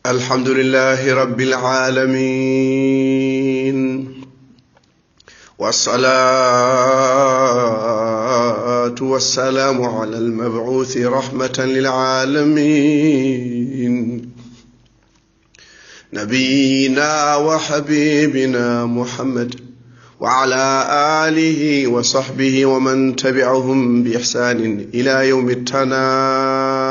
الحمد لله رب العالمين، والصلاة والسلام على المبعوث رحمة للعالمين، نبينا وحبيبنا محمد وعلى آله وصحبه ومن تبعهم بإحسان إلى يوم التناد.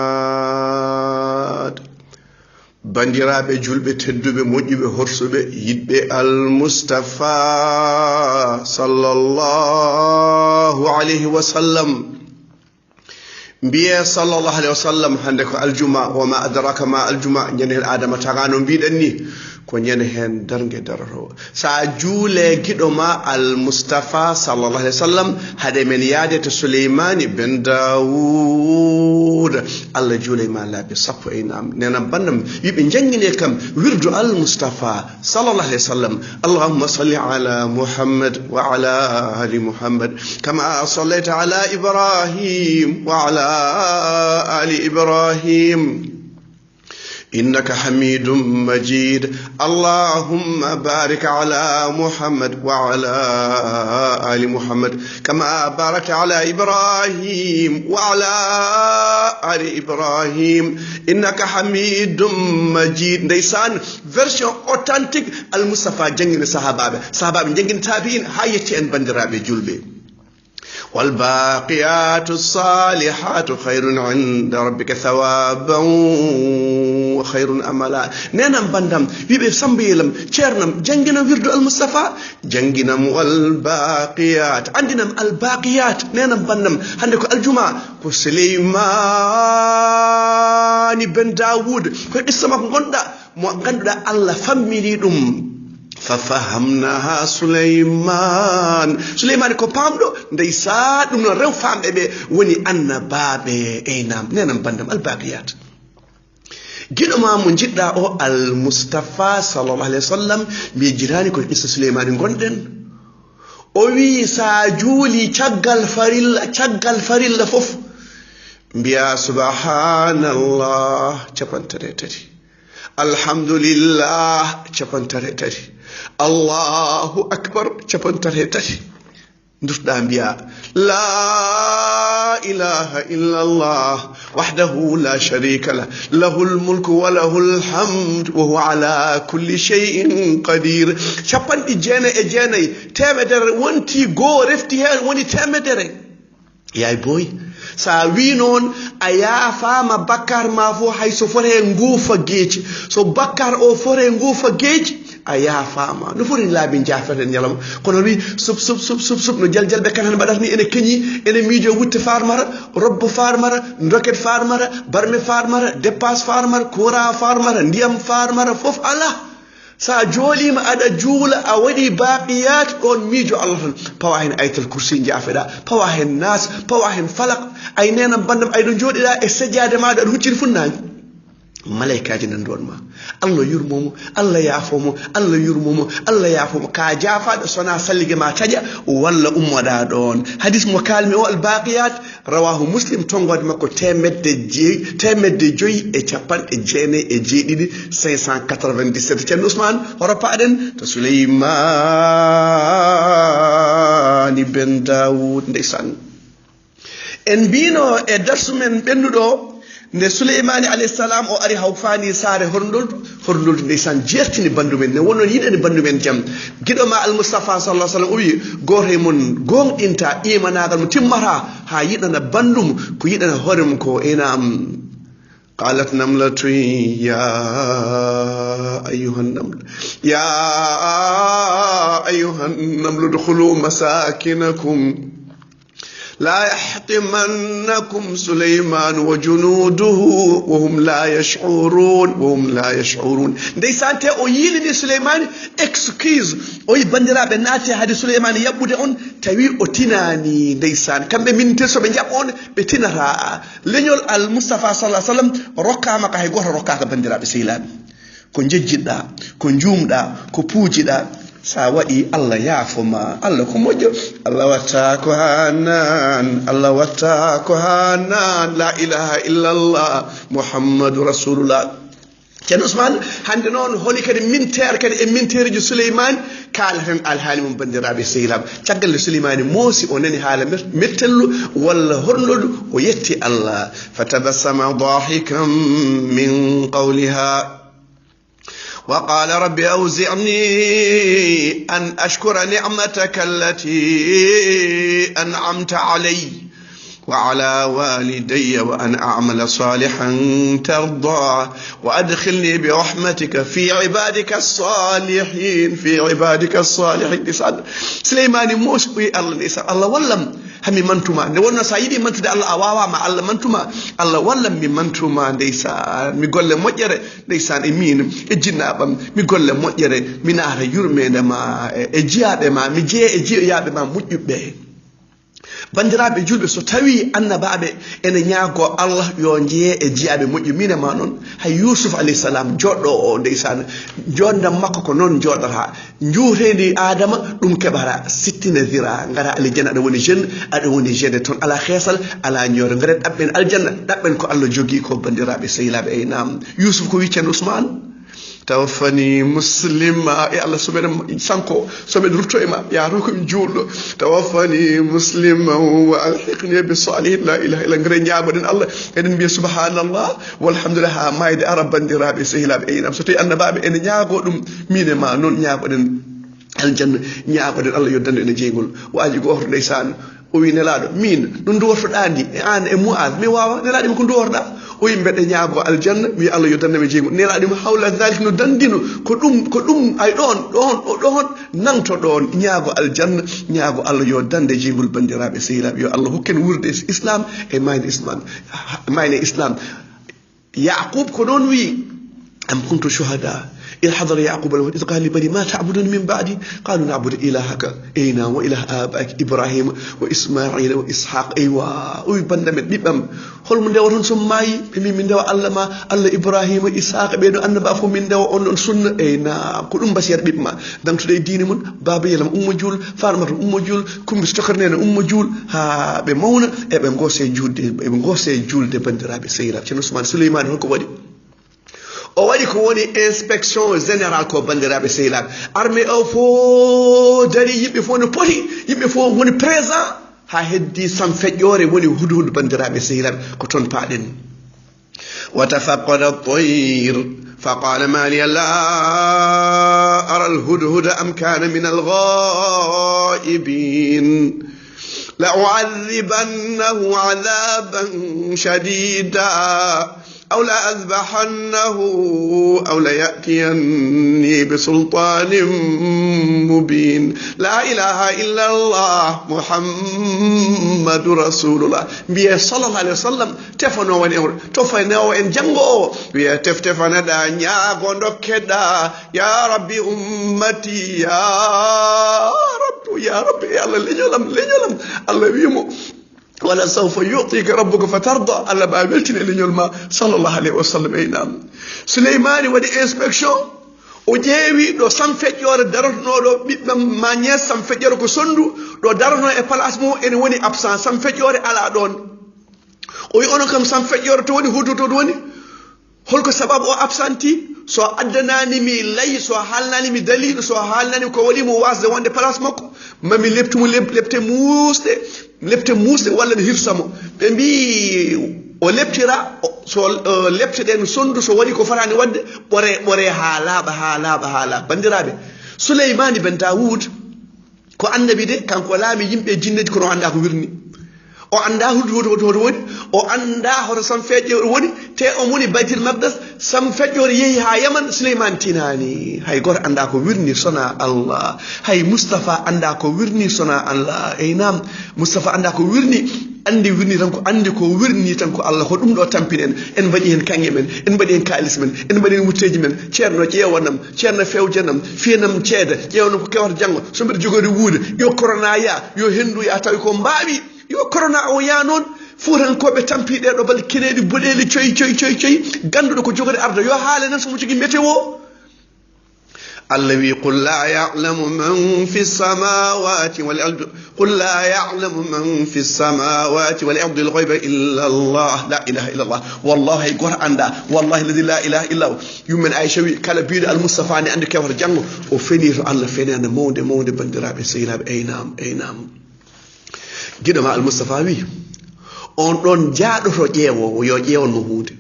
bandiraɓe julɓe tedduɓe moƴƴuɓe horsuɓe yiɗɓe almustafa sallallahu alayhi wa sallam, mbiye sallallahu alayhi wa sallam hande ko aljuma. wama adraka ma aljuma, ñande hen adama tagano mbiɗen ni ko ñande hen dargue daratowo. sa juule guiɗo ma almustafa sallallahu alayhi wa sallam haade men yaade to souleymani ben daoud, allah juule ma laabi sappo e nam. nena bandam yiɓe jangguine kam wirdu almustafa sallallahu alayhi wa sallam. allahumma salli ala muhammad wa ala ali muhammad kama sallayta ala ibrahim wa ala ali ibrahim إنك حميد مجيد. اللهم بارك على محمد وعلى آل محمد كما باركت على إبراهيم وعلى آل إبراهيم إنك حميد مجيد. ndeysan version authentique al-Mustafa jangina sahabaɓe jangina tabi'in ha yetti en bandiraɓe julɓe. والباقيات الصالحات خير عند ربك ثوابا وخير أملا. ننام بندم بيبي سمبيلم تشيرنم جنجنا ويردو المصطفى جنجنا والباقيات عندنا الباقيات. ننام بندم عندك الجمعة سليمان بن داود كو اسمك غندا مو غندا الله فاميلي ففهمناها سليمان ko pamɗo ndeysa ɗum noon rew famɓe ɓe woni annabaɓe. eynam nenam bandam albaqiyat. giɗo ma mo jiɗɗa o almustafa sallallahu alayhi wa sallam mi jirani ko issa souleymani gonɗen. o wi sa juuli caggal farilla fof mbiya subhanallah capantare tati, alhamdulillah capantare tati, allahu akbar capantare tati. ndurɗa mbiya la ilaha illa allah wahdahu la sharika lah, lahu lmulku wa lahu lhamd wa huwa ala kulli shay'in qadir. capanɗe jeenayi temedere wonti goo refti hen woni temedere. yaay boy sa wi noon a yaafama bakkar ma fo hayso fore nguufa geeci. so bakkar o fore nguufa geeci a yaafama no foti laabi jaafeten ñalawma. kono wi sub no jaljalɓe kan han mbaɗata ni ene keñi ene miijo wutte farmara, robbo farmara, doket farmara, barme farmara, dépasse farmara, courant farmara, ndiyam farmara, fof ala. sa joolima aɗa juula a waɗi baqiyat ɗon miijo allah tan. pawa hen ayatal kursi jaafeɗa, pawa hen nas, pawa hen falak. ay nenam bandam ayɗo jooɗiɗa e sejjade maɗa aɗa hucciri funnaki malaikaji nan ɗon ma. allah yurmomo, allah yaafomo, allah yurmomo, allah yaafomo. ka jaafaɗo sona sallige ma taƴa walla ummoɗa ɗon. hadis mo kalmi o albaqiyat rawahu muslim, tongode makko temedde joyyi e capanɗe jeenayi e jeeɗiɗi 597. ceerno ousmane horopaɗen to souleymani ben daoud. ndeysan en mbino e darsumen ɓennuɗo nde souleymani alayhi salam o ari hawfani saare horndoldu ndeysan jertini bandumen ne wonnon yiɗani bandumen jaam. guiɗo ma almustafa sallah sallam o wi goto e mon gonɗinta imanagal mo timmata ha yiɗana bandum ko yiɗana hoore mum ko. enam قالت نملة يا أيها النمل ادخلوا مساكنكم لا يحطمنكم سليمان وجنوده وهم لا يشعرون. ndeysan te o yilini souleymani excuse o yi bandiraɓe naati haade souleymani yabbude on tawi o tinani. ndeysan kamɓe minite soɓe jaɓ on ɓe tinata. leñol almustafa sallah sallam rokkama ka hay goto rokkaka bandiraɓe sehilaɓe. ko jejjiɗɗa, ko juumɗa, ko puujiɗa, sa waɗi Allah yaafoma, Allah ko moƴƴo, Allah watta ko hanan, Allah watta ko hanan, la ilaha illallah Muhammadu Rasulullah. ceerno ousmane hande noon holi kadi mintere kadi e mintereji souleymane kaalaten alhaali mum bandiraɓe sehilaɓe caggal nde souleymane moosi o nani haala mettello walla horloɗo o yetti allah fatabassama dahikan min qawliha وقال رب أوزعني أن أشكر نعمتك التي أنعمت علي وعلى والدي وأن أعمل صالحا ترضى وأدخلني برحمتك في عبادك الصالحين سليمان موسى الله ولم hami mantuma nde wonno sa yiɗi mantude allah a wawama allah mantuma allah wallam mi mantuma ndeysan mi golle moƴƴere ndeysan e min e jinnaɓam mi golle moƴƴere mi naata yurmede ma e jiyaɓe ma mi jeeya e jiyaɓe ma moƴƴuɓɓe bandiraɓe julɓe so tawi annabaɓe ene ñaago allah yo jeye e jiyaɓe moƴƴu mine ma noon hay yusuf alayhi salam joɗɗo o ndeysan jondam makko ko noon joɗata juutendi adama ɗum keɓata sittinadira gara aljanna aɗa woni jeune aɗa woni jeune toon ala heesal ala ñoore garet ɗaɓɓen aljanna ɗaɓɓen ko allah jogui ko bandiraɓe sehilaɓe e nam yusuf ko wi ceerno ousmane tawaffani muslima e allah someɗen sanko someɗen rutto e ma yato komi juulɗo tawaffani muslima wa alhiqni bi salihin la ilaha illa ngare ñagoɗen allah eɗen mbiya subhanallah walhamdulillah ha mayde ara bandiraɓe sehilaɓe e nam so tawi annabaɓe ene ñaago ɗum mine ma noon ñagoɗen aljanna ñagoɗen allah yoddande ene jeygol o aji goto ndeysan o wi nelaɗo min no duwortoɗa ndi e an e mu'ad mi wawa nelaɗima ko duworɗa o wi mbeɗe ñaago aljanna wi allah yo dandame jeygol nelaɗima hawla dalik no dandino ko ɗum ay ɗon nanto ɗon ñaago aljanna ñaago allah yo dande jeygol bandiraɓe sehilaɓe yo allah hokken wurde islam e mayne islam yaqub ko noon wi am kuntu shuhada إذ حضر يعقوب الموت إذ قال لبني ما تعبدون من بعدي قالوا نعبد إلهك إينا وإله آبائك إبراهيم وإسماعيل وإسحاق أيوا وي بندمت بيبام هول من داو سم ماي من داو الله ما الله إبراهيم وإسحاق بينو أن بافو من داو أون سنة أينا كلهم بسير بيبما دام تدي دين من بابا يلم جول فارمر جول كم بستخرنين جول ها بمونا إبن غوسي جول دي بندرابي سيرا شنو سمان سليمان هو كودي o waɗi ko woni inspection général ko bandiraɓe sehilaɓe armée o fo dari yimɓe fo no poti yimɓe fo woni présent ha heddi sam feƴƴore woni hudhudu bandiraɓe sehilaɓe ko toon paaɗen وتفقد الطير فقال ما لي لا أرى الهدهد أم كان من الغائبين لأعذبنه عذابا شديدا أو لا أذبحنه أو لا يأتيني بسلطان مبين لا إله إلا الله محمد رسول الله بيه صلى الله عليه وسلم تفنو إن جنغو بيه تفتفنا دا نياغو نكدا يا ربي أمتي يا ربي يا الله لنجلم الله بيمو ولا سوف يعطيك ربك فترضى الله بابلتني لنيولما صلى الله عليه وسلم اي نعم سليمان ودي انسبكشن o jeewi ɗo samfeƴƴore darotonoɗo ɓiɓɓe ma ñes samfeƴƴore ko sondu ɗo darono e place mum ene woni absent samfeƴƴore ala ɗon o wi onon kam samfeƴƴore to woni hudu to woni holko sababu o absenti so addananimi layi so haalnanimi dalilu so haalnanimi ko waɗimo wasde wonde place makko mami leptumo lepte musde walla mi hirsamo ɓe mbi o leptira so lepteɗen sondu so waɗi ko farani wadde ɓore ha laaɓa bandiraɓe souleymani ben dawoud ko annabi de kanko laami yimɓe jinneji kono anda ko wirni o anda hoto woni o anda hoto sam feƴƴore woni te o woni baytil maqdas sam feƴƴore yeehi ha yaman souleymane tinani hay goto anda ko wirni sona allah hay moustapha anda ko wirni sona allah eynam moustapha anda ko wirni andi ko wirni tan ko allah ko ɗum ɗo tampinen en mbaɗi hen kanŋe men en mbaɗi hen kalis men en mbaɗi hen wutteji men ceerno ƴeewanam ceerno fewjanam fiyanam ceeda ƴeewanam ko kewata janggo so mbiɗa jogori wuude yo corona ya yo hendu ya tawi ko mbaawi yo corona o ya noon fuutankoɓe tampiɗe ɗo bal kineɗi boɗeli coyi ganduɗo ko jogori arda yo haale nan somo jogui météo الذي قل لا يعلم من في السماوات والأرض قل لا يعلم من في السماوات والأرض الغيب إلا الله لا إله إلا الله والله يقول عنده والله الذي لا إله إلا هو يمن عيشوي كلا بيد المصطفى عندك كفر جنو وفنير الله فينا مود بندراب سيلاب أي نعم جد مع المصطفى وي on ɗon jaaɗoto ƴeewowo yo ƴeewonmo hunde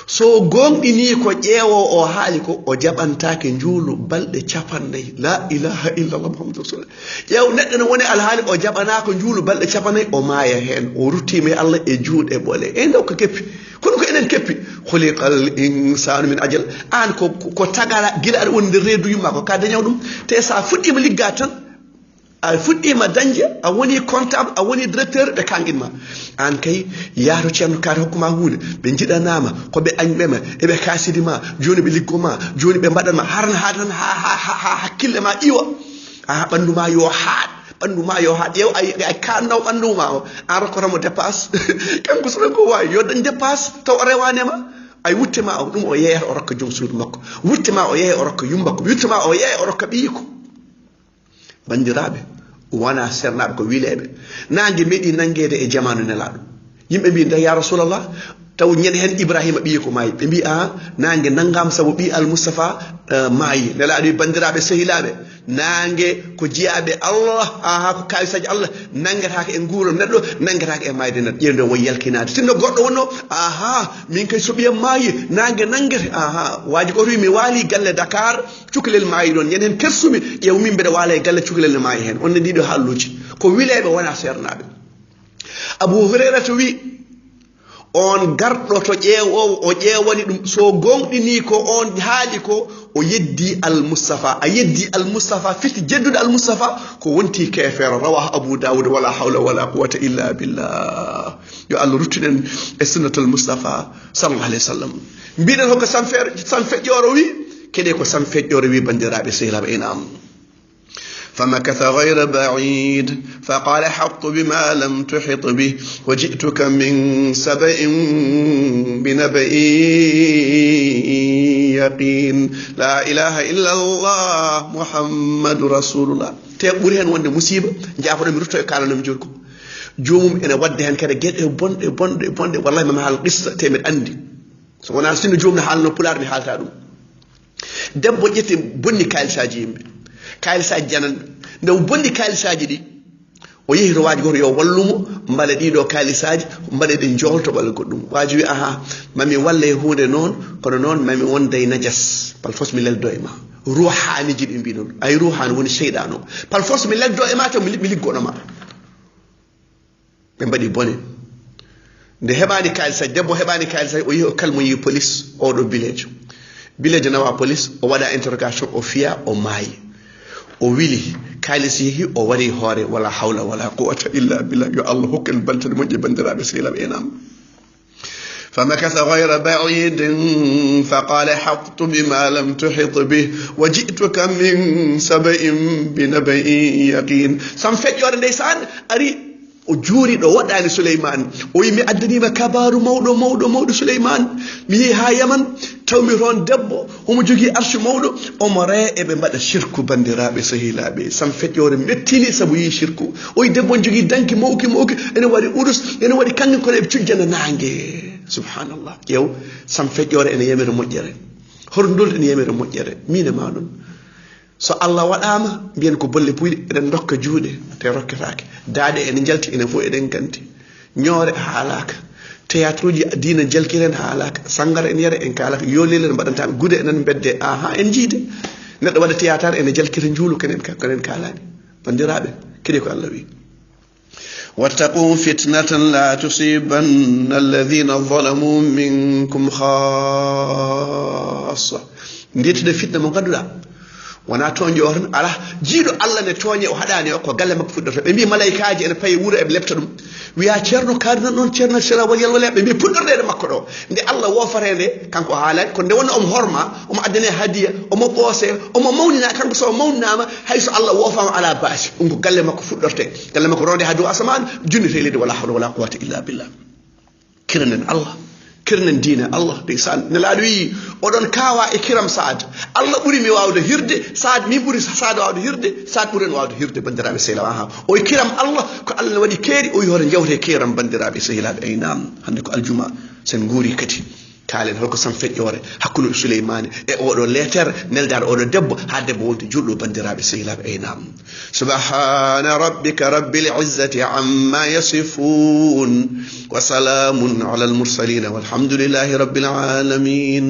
so gonɗini ko ƴeewo o haali ko o jaɓantake njuulu balɗe 40 la ilaha illallah muhammadu rasulullah ƴeew neɗɗo no woni alhaali o jaɓanako njuulu balɗe 40 o maaya hen o ruttima e allah e juuɗe ɓole e ndaw ko keppi kono ko enen keppi khuliqal insanu min ajal an ko tagara gila aɗa woni nder reedu yumma ko ka dañaw ɗum te sa fuɗɗima ligga tan a fuɗɗima dañde a woni comptable a woni directeur ɓe kanguinma an kay yaato ceerno kaate hokkuma hunde ɓe jiɗanama koɓe añɓema eɓe kasidima joni ɓe liggoma joni ɓe mbaɗanma harna ha tan ha hakkille ma iwa a ɓanduma yo haaɗ ƴeew ay kannaw ɓanduma o an rokkotamo dépasse kanko soɓen ko wawi yo dañ dépasse taw o rewanema ay wuttema o ɗum o yeeyata o rokka joom suudu makko wuttema o yeeya o rokka yumbakko wuttema o yeeya o rokka ɓiyiko bandiraɓe wona sernaɓe ko wileɓe nangue meeɗi nanguede e jamanu nelaɗo yimɓe mbi nda ya rasulallah taw ñande hen ibrahima ɓiyi ko maayi ɓe mbi nangue nanggama saabu ɓi al moustapha maayi nelaɗo wi bandiraɓe sehilaɓe nangue ko jiyaɓe allah ko kalisaji allah nanguetake e guuram neɗɗo nanguetake e mayde neɗɗo ƴeewde won yalkinade sinno goɗɗo wonno min kay so ɓiyam maayi nangue nanguete waji ko wi mi waali galle Dakar cukalel maayi ɗon ñande hen kersumi ƴeew min mbeɗa waala e galle cukalel ne maayi hen onne ndiɗo haalluji ko wileɓe wona sernaɓe Abu Hurairata wi on garɗo to ƴeewowo o ƴeewani ɗum so gonɗini ko on haali ko o yeddi al moustapha a yeddi al moustapha firti jeddude al moustapha ko wonti kefeero rawahu Abu Dawud wala hawla wala quwwata illa billah yo Allah ruttinen e sunnatul moustapha sallallahu alayhi wa sallam mbiɗen hokko sam feƴƴoro wi keɗe ko sam feƴƴoro wi bandiraɓe sehilaɓe inam فمكث غير بعيد فقال حط بما لم تحط به وجئتك من سبأ بنبأ يقين لا إله إلا الله محمد رسول الله تقولي هن وند مصيبة جاء من رتو كان لم يجركم جوم إن ودي هن كده جد بند والله ما حال قصة تمر عندي سوانا سن جوم حال نبولار بحال تادو دم بنيت بني كايل ساجيم kaalisaji janan nde bondi kaalisaji ɗi o yehi to waaji goto yo wallumo mbale ɗiɗo kaalisaji mbaɗe ɗe jolto ɓala goɗɗum waaji wi mami walla e hunde noon kono noon mami wonda e najas par force mi leldo e ma ruhaniji ɗi mbi noon ay ruhan woni seyɗan o par force mi leldo e ma taw mi liggoɗoma ɓe mbaɗi bone nde heɓani kaalisaji debbo heɓani kaalisaji o yehi o kalmo yi police oɗo village nawa police o waɗa interrogation o fiya o maayi o wili kaalis yehi o wari hoore wala hawla wala quwwata illa billah yo Allah hokkel baltade moƴƴe bandiraɓe sehilaɓe enam فمكث غير بعيد فقال حطت بما لم تحط به وجئتك من سبأ بنبأ يقين sam feƴƴore ndeysaan ari o juuri ɗo waɗani Souleymane o wi mi addanima kabaru mawɗo Souleymane mi yehi ha Yaman tawmi toon debbo omo jogui arche mawɗo omo ree eɓe mbaɗa shirku bandiraɓe sehilaɓe sam feƴƴore mettini saabu yi shirku o wi debbo jogui danki mawki ene waɗi urus ene waɗi kanŋe kono eɓe cujjana nangue subhanallah ƴeew sam feƴƴore ene yamira moƴƴere horndol ene yamira moƴƴere min e ma ɗum so Allah waɗama mbiyen ko bolle puyɗe eɗen dokka juuɗe te rokketake daaɗe ene jalti enen fof eɗen ganti ñoore haalaka théâtre uji diina jalkiren haalaka sangara en yara en kalaka yolele en mbaɗantaɓe gude enen bedde en jiide neɗɗo waɗa théâtre ene jalkira juulu konen kalani bandiraɓe kadi ko Allah wi واتقوا فتنة لا تصيبن الذين ظلموا منكم خاصة ndiyettude fitna mo ganduɗa wona toñjo o tan ala jiiɗo Allah ne tooñe o haɗani o ko galle makko fuɗɗorto ɓe mbi malaikaji ene paye wuuro eɓe lepta ɗum wiya ceerno kaari nan ɗon ceerno sera waliyal wala ɓe mbi puɗɗorɗede makko ɗo nde Allah wofare nde kanko haalani kono nde wonno omo horma omo addane hadiya omo ɓoose omo mawnina kanko so mawninama hayso Allah wofama ala baasi ɗum ko galle makko fuɗɗorte galle makko ronde ha dow asaman junnite leydi wala hawla wala quwwata illa billah kiranen Allah kirnan diina Allah ndeysan nelaaɗo wi oɗon kaawa e kiram Saad Allah ɓuri mi wawde hirde Saad min ɓuri Saad wawde hirde Saad ɓuren wawde hirde bandiraɓe sehilaɓe ha o kiram Allah ko Allah ne waɗi keeri o wi hoto jewte kiram bandiraɓe sehilaɓe ay nam hande ko aljuma sen guuri kadi kaalen holko sam feƴƴore hakkude Souleymane e oɗo lettere neldaɗo oɗo debbo ha debbo wonto julɗo bandiraɓe sehilaɓe ay nam subhana rabbika rabbil izzati amma yasifun wa salamun ala al mursalin walhamdulillahi rabbil alamin